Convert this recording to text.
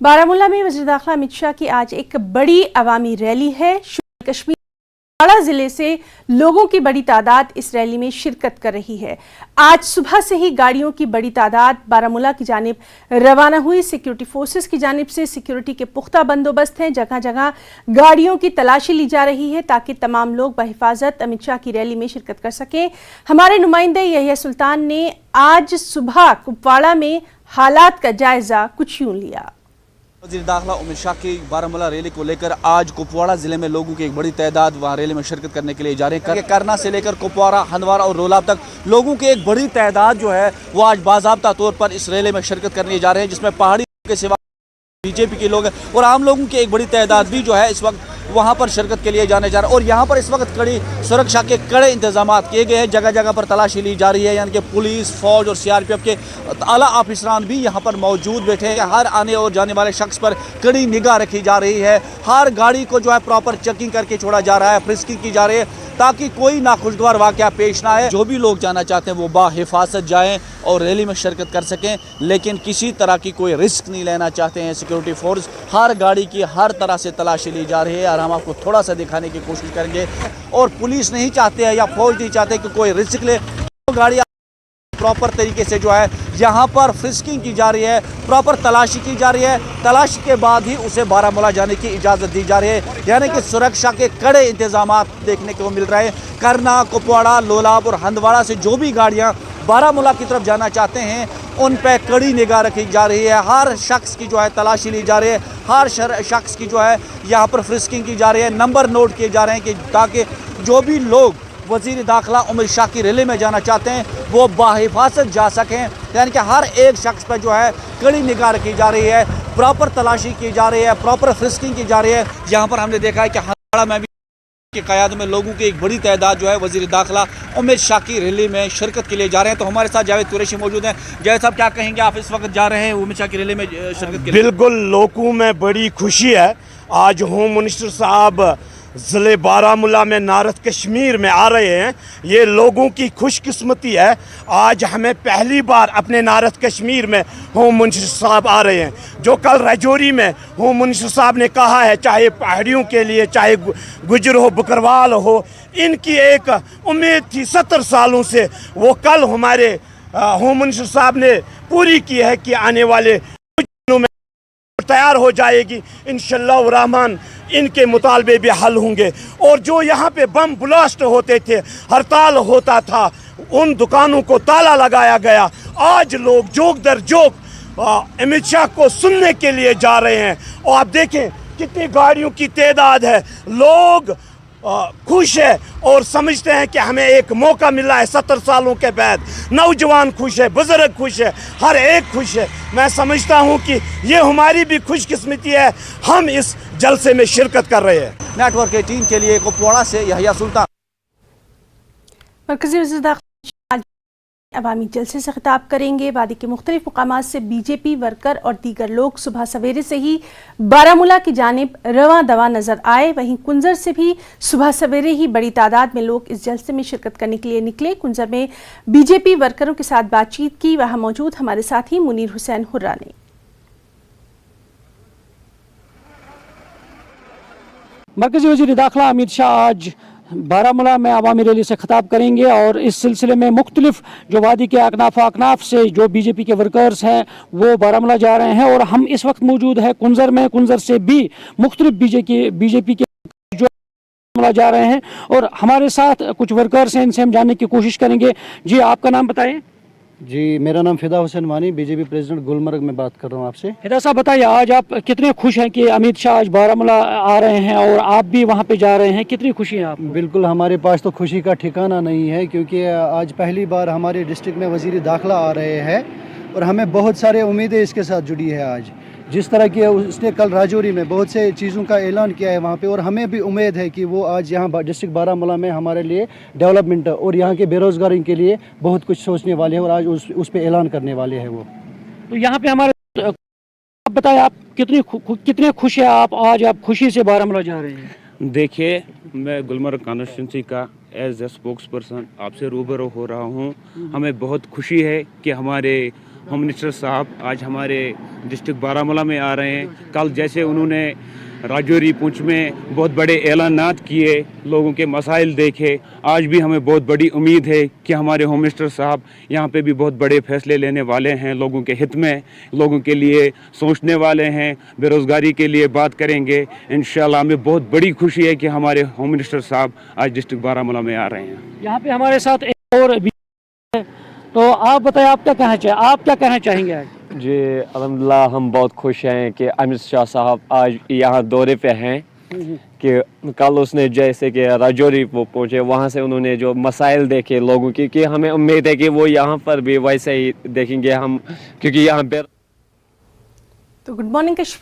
बारामूला में वज़ीर दाखिला अमित शाह की आज एक बड़ी अवामी रैली है। कश्मीर जिले से लोगों की बड़ी तादाद इस रैली में शिरकत कर रही है। आज सुबह से ही गाड़ियों की बड़ी तादाद बारामूला की जानिब रवाना हुई। सिक्योरिटी फोर्सेस की जानिब से सिक्योरिटी के पुख्ता बंदोबस्त हैं। जगह जगह गाड़ियों की तलाशी ली जा रही है ताकि तमाम लोग बहिफाजत अमित शाह की रैली में शिरकत कर सकें। हमारे नुमाइंदे यहिया सुल्तान ने आज सुबह कुपवाड़ा में हालात का जायजा कुछ यूं लिया। वज़ीर दाखिला अमित शाह की बारामूला रैली को लेकर आज कुपवाड़ा जिले में लोगों की एक बड़ी तादाद वहां रैली में शिरकत करने के लिए जा रहे हैं। करना से लेकर कुपवाड़ा, हंदवाड़ा और रोलाब तक लोगों की एक बड़ी तादाद जो है वो आज बाज़ाब्ता तौर पर इस रैली में शिरकत करने जा रहे हैं, जिसमें पहाड़ी के सिवा बीजेपी के लोग और आम लोगों की एक बड़ी तादाद भी जो है इस वक्त वहाँ पर शिरकत के लिए जाने जा रहे हैं। और यहाँ पर इस वक्त कड़ी सुरक्षा के कड़े इंतजाम किए गए हैं। जगह जगह पर तलाशी ली जा रही है, यानी कि पुलिस, फौज और सीआरपीएफ के आला ऑफिसरान भी यहाँ पर मौजूद बैठे हैं। हर आने और जाने वाले शख्स पर कड़ी निगाह रखी जा रही है। हर गाड़ी को जो है प्रॉपर चेकिंग करके छोड़ा जा रहा है, फ्रिस्किंग की जा रही है ताकि कोई नाखुशगवार वाक़या पेश ना आए। जो भी लोग जाना चाहते हैं वो बाहिफाजत जाएं और रैली में शिरकत कर सकें, लेकिन किसी तरह की कोई रिस्क नहीं लेना चाहते हैं। सिक्योरिटी फोर्स हर गाड़ी की हर तरह से तलाशी ली जा रही है और हम आपको थोड़ा सा दिखाने की कोशिश करेंगे। और पुलिस नहीं चाहते हैं या फौज नहीं चाहते कि कोई रिस्क ले, तो गाड़ी प्रॉपर तरीके से जो है यहाँ पर फ्रिस्किंग की जा रही है, प्रॉपर तलाशी की जा रही है। तलाशी के बाद ही उसे बारामूला जाने की इजाज़त दी जा रही है, यानी कि सुरक्षा के कड़े इंतजाम देखने को मिल रहे हैं। करना, कुपवाड़ा, लोलाब और हंदवाड़ा से जो भी गाड़ियाँ बारामूला की तरफ जाना चाहते हैं उन पर कड़ी निगाह रखी जा रही है। हर शख्स की जो है तलाशी ली जा रही है, हर शख्स की जो है यहाँ पर फ्रिस्किंग की जा रही है, नंबर नोट किए जा रहे हैं कि ताकि जो भी लोग वज़ीर दाखिला अमित शाह की रैली में जाना चाहते हैं वो बाहिफाजत जा सकें। यानी कि हर एक शख्स पर जो है कड़ी निगाह रखी जा रही है, प्रॉपर तलाशी की जा रही है, प्रॉपर फ्रिस्किंग की जा रही है। यहाँ पर हमने देखा है कि हंदवाड़ा में भी की क़यादत में लोगों की एक बड़ी तादाद जो है वज़ीर दाखिला अमित शाह की रैली में शिरकत के लिए जा रहे हैं। तो हमारे साथ जावेद कुरैशी मौजूद हैं। जावेद साहब, क्या कहेंगे, आप इस वक्त जा रहे हैं अमित शाह की रैली में शिरकत के लिए? बिल्कुल, लोगों में बड़ी खुशी है। आज होम मिनिस्टर साहब ज़िले बारामूला में नारद कश्मीर में आ रहे हैं, ये लोगों की खुशकिस्मती है। आज हमें पहली बार अपने नारद कश्मीर में होम मिनिस्टर साहब आ रहे हैं। जो कल राजौरी में होम मिनिस्टर साहब ने कहा है, चाहे पहाड़ियों के लिए, चाहे गुजर हो, बकरवाल हो, इनकी एक उम्मीद थी 70 सालों से, वो कल हमारे होम मिनिस्टर साहब ने पूरी की है कि आने वाले कुछ दिनों में तैयार हो जाएगी। इंशाअल्लाह रहमान इनके मुतालबे भी हल होंगे। और जो यहाँ पे बम ब्लास्ट होते थे, हड़ताल होता था, उन दुकानों को ताला लगाया गया। आज लोग जोक दर जोक अमित शाह को सुनने के लिए जा रहे हैं। और आप देखें कितनी गाड़ियों की तादाद है। लोग खुश है और समझते हैं कि हमें एक मौका मिला है 70 सालों के बाद। नौजवान खुश है, बुजुर्ग खुश है, हर एक खुश है। मैं समझता हूं कि ये हमारी भी खुशकिस्मती है, हम इस जलसे में शिरकत कर रहे हैं। नेटवर्क 18 के लिए कुपवाड़ा से यहिया सुल्तान। मरकज़ी वज़ीर दाखिला अवामी जलसे से खिताब करेंगे। वादी के मुख्तलिफ मुकामात से बीजेपी वर्कर और दीगर लोग सुबह सवेरे से ही बारामूला की जानिब रवां दवा नजर आए। वहीं कुंजर से भी सुबह सवेरे ही बड़ी तादाद में लोग इस जलसे में शिरकत करने के लिए निकले। कुंजर में बीजेपी वर्करों के साथ बातचीत की। वहां मौजूद हमारे साथी मुनीर हुसैन हुर्रा ने। मरकज़ी वज़ीर दाखिला अमित शाह आज बारामूला में अवामी रैली से खिताब करेंगे और इस सिलसिले में मुख्तलिफ जो वादी के अकनाफ से जो बीजेपी के वर्कर्स हैं वो बारामूला जा रहे हैं। और हम इस वक्त मौजूद है कुंजर में। कुंजर से भी मुख्तलिफ बीजेपी के जो बारामूला जा रहे हैं और हमारे साथ कुछ वर्कर्स हैं, इनसे हम जानने की कोशिश करेंगे। जी, आपका नाम बताएं। जी, मेरा नाम फिदा हुसैन वानी, बीजेपी प्रेसिडेंट गुलमर्ग में बात कर रहा हूँ आपसे। फिदा साहब, बताइए आज आप कितने खुश हैं कि अमित शाह आज बारामूला आ रहे हैं और आप भी वहाँ पे जा रहे हैं, कितनी खुशी है आप? बिल्कुल, हमारे पास तो खुशी का ठिकाना नहीं है, क्योंकि आज पहली बार हमारे डिस्ट्रिक्ट में वज़ीर दाखिला आ रहे हैं और हमें बहुत सारे उम्मीदें इसके साथ जुड़ी है। आज जिस तरह की उसने कल राजौरी में बहुत से चीज़ों का ऐलान किया है वहाँ पे, और हमें भी उम्मीद है कि वो आज यहाँ डिस्ट्रिक्ट बारामूला में हमारे लिए डेवलपमेंट और यहाँ के बेरोज़गारी के लिए बहुत कुछ सोचने वाले हैं और आज उस पर ऐलान करने वाले हैं वो। तो यहाँ पे हमारे आप बताएं, आप कितने खुश हैं आज आप खुशी से बारामूला जा रहे हैं? देखिए, मैं गुलमर्ग कॉन्स्टिट्यूंसी का एज ए स्पोक्स पर्सन आपसे रूबरू हो रहा हूँ। हमें बहुत खुशी है कि हमारे ہوم منسٹر صاحب آج ہمارے ڈسٹرکٹ بارہمولہ میں آ رہے ہیں. کل جیسے انہوں نے راجوری پونچھ میں بہت بڑے اعلانات کیے, لوگوں کے مسائل دیکھے, آج بھی ہمیں بہت بڑی امید ہے کہ ہمارے ہوم منسٹر صاحب یہاں پہ بھی بہت بڑے فیصلے لینے والے ہیں, لوگوں کے ہت میں, لوگوں کے لیے سوچنے والے ہیں, بے روزگاری کے لیے بات کریں گے. انشاءاللہ ہمیں بہت بڑی خوشی ہے کہ ہمارے ہوم منسٹر صاحب آج ڈسٹرکٹ بارہمولہ میں آ رہے ہیں. यहाँ पे हमारे साथ एक और भी है, तो आप बताएं आप क्या कहना चाहेंगे आज? جی الحمدللہ ہم بہت خوش ہیں کہ امت شاہ صاحب آج یہاں دورے پہ ہیں. کہ کل اس نے جیسے کہ راجوری وہ پہنچے, وہاں سے انہوں نے جو مسائل دیکھے لوگوں کی, کہ ہمیں امید ہے کہ وہ یہاں پر بھی ویسے ہی دیکھیں گے ہم, کیونکہ یہاں پہ. تو گڈ مارننگ کشمیر